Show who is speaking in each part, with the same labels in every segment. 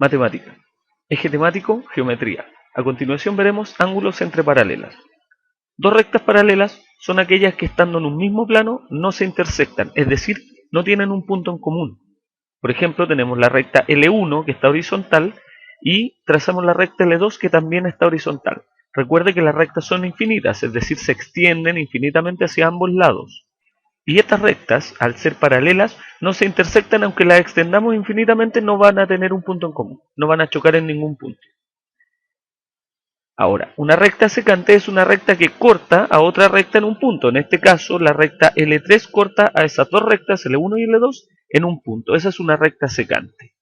Speaker 1: Matemática. Eje temático, geometría. A continuación veremos ángulos entre paralelas. Dos rectas paralelas son aquellas que estando en un mismo plano no se intersectan, es decir, no tienen un punto en común. Por ejemplo, tenemos la recta L1 que está horizontal y trazamos la recta L2 que también está horizontal. Recuerde que las rectas son infinitas, es decir, se extienden infinitamente hacia ambos lados. Y estas rectas, al ser paralelas, no se intersectan, aunque las extendamos infinitamente, no van a tener un punto en común, no van a chocar en ningún punto. Ahora, una recta secante es una recta que corta a otra recta en un punto. En este caso, la recta L3 corta a esas dos rectas, L1 y L2, en un punto. Esa es una recta secante.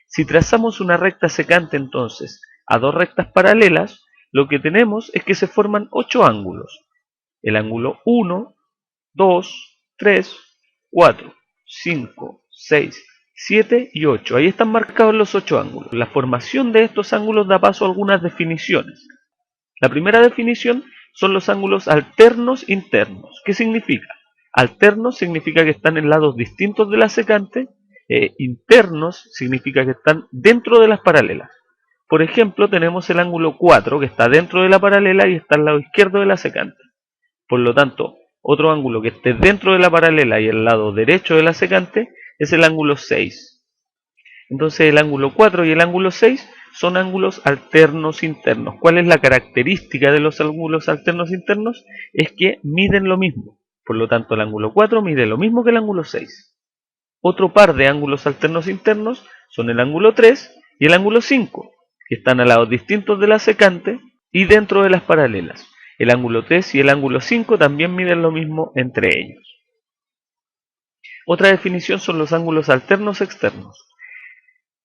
Speaker 1: Si trazamos una recta secante entonces a dos rectas paralelas, lo que tenemos es que se forman 8 ángulos. El ángulo 1, 2, 3, 4, 5, 6, 7 y 8. Ahí están marcados los 8 ángulos. La formación de estos ángulos da paso a algunas definiciones. La primera definición son los ángulos alternos internos. ¿Qué significa? Alternos significa que están en lados distintos de la secante. Internos significa que están dentro de las paralelas. Por ejemplo, tenemos el ángulo 4 que está dentro de la paralela y está al lado izquierdo de la secante. Por lo tanto, otro ángulo que esté dentro de la paralela y al lado derecho de la secante es el ángulo 6. Entonces el ángulo 4 y el ángulo 6 son ángulos alternos internos. ¿Cuál es la característica de los ángulos alternos internos? Es que miden lo mismo. Por lo tanto, el ángulo 4 mide lo mismo que el ángulo 6. Otro par de ángulos alternos internos son el ángulo 3 y el ángulo 5, que están a lados distintos de la secante y dentro de las paralelas. El ángulo 3 y el ángulo 5 también miden lo mismo entre ellos. Otra definición son los ángulos alternos externos.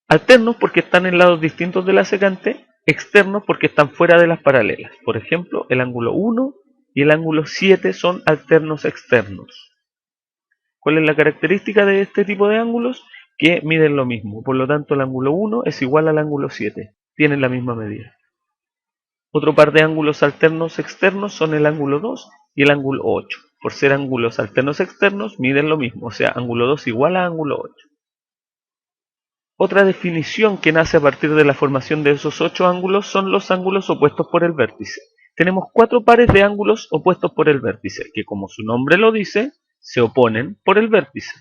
Speaker 1: Alternos porque están en lados distintos de la secante, externos porque están fuera de las paralelas. Por ejemplo, el ángulo 1 y el ángulo 7 son alternos externos. ¿Cuál es la característica de este tipo de ángulos? Que miden lo mismo. Por lo tanto, el ángulo 1 es igual al ángulo 7. Tienen la misma medida. Otro par de ángulos alternos externos son el ángulo 2 y el ángulo 8. Por ser ángulos alternos externos, miden lo mismo. O sea, ángulo 2 igual a ángulo 8. Otra definición que nace a partir de la formación de esos 8 ángulos son los ángulos opuestos por el vértice. Tenemos 4 pares de ángulos opuestos por el vértice, que como su nombre lo dice, se oponen por el vértice.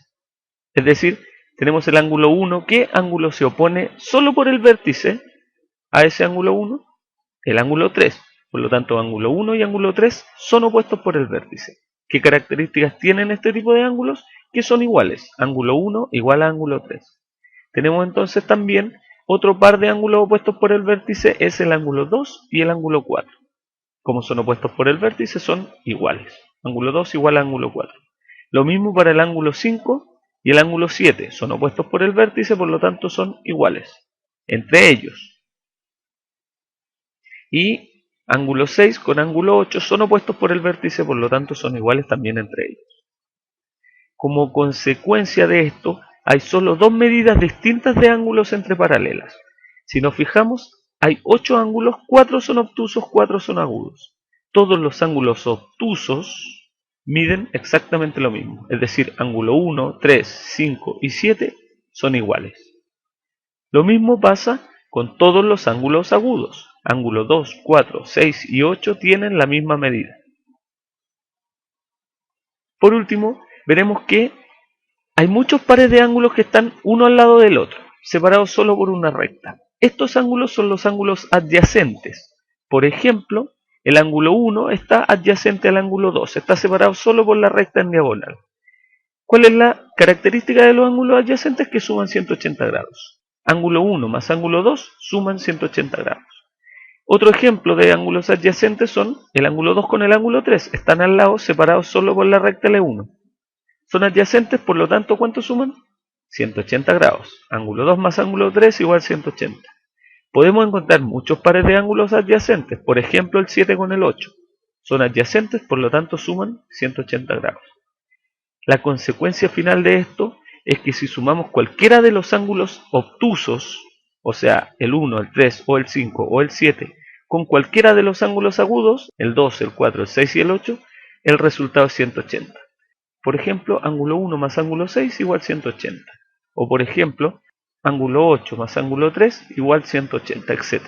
Speaker 1: Es decir, tenemos el ángulo 1. ¿Qué ángulo se opone solo por el vértice a ese ángulo 1? El ángulo 3. Por lo tanto, ángulo 1 y ángulo 3 son opuestos por el vértice. ¿Qué características tienen este tipo de ángulos? Que son iguales. Ángulo 1 igual a ángulo 3. Tenemos entonces también otro par de ángulos opuestos por el vértice, es el ángulo 2 y el ángulo 4. Como son opuestos por el vértice, son iguales. Ángulo 2 igual a ángulo 4. Lo mismo para el ángulo 5 y el ángulo 7. Son opuestos por el vértice, por lo tanto son iguales entre ellos. Y ángulo 6 con ángulo 8 son opuestos por el vértice, por lo tanto son iguales también entre ellos. Como consecuencia de esto, hay solo dos medidas distintas de ángulos entre paralelas. Si nos fijamos, hay 8 ángulos, 4 son obtusos, 4 son agudos. Todos los ángulos obtusos miden exactamente lo mismo, es decir, ángulo 1, 3, 5 y 7 son iguales. Lo mismo pasa con todos los ángulos agudos. Ángulo 2, 4, 6 y 8 tienen la misma medida. Por último, veremos que hay muchos pares de ángulos que están uno al lado del otro, separados solo por una recta. Estos ángulos son los ángulos adyacentes. Por ejemplo, el ángulo 1 está adyacente al ángulo 2, está separado solo por la recta en diagonal. ¿Cuál es la característica de los ángulos adyacentes? Que suman 180 grados. Ángulo 1 más ángulo 2 suman 180 grados. Otro ejemplo de ángulos adyacentes son el ángulo 2 con el ángulo 3. Están al lado separados solo por la recta L1. Son adyacentes, por lo tanto, ¿cuánto suman? 180 grados. Ángulo 2 más ángulo 3 igual 180. Podemos encontrar muchos pares de ángulos adyacentes. Por ejemplo, el 7 con el 8. Son adyacentes, por lo tanto, suman 180 grados. La consecuencia final de esto es que si sumamos cualquiera de los ángulos obtusos, o sea, el 1, el 3 o el 5 o el 7, con cualquiera de los ángulos agudos, el 2, el 4, el 6 y el 8, el resultado es 180. Por ejemplo, ángulo 1 más ángulo 6 igual 180. O por ejemplo, ángulo 8 más ángulo 3 igual 180, etc.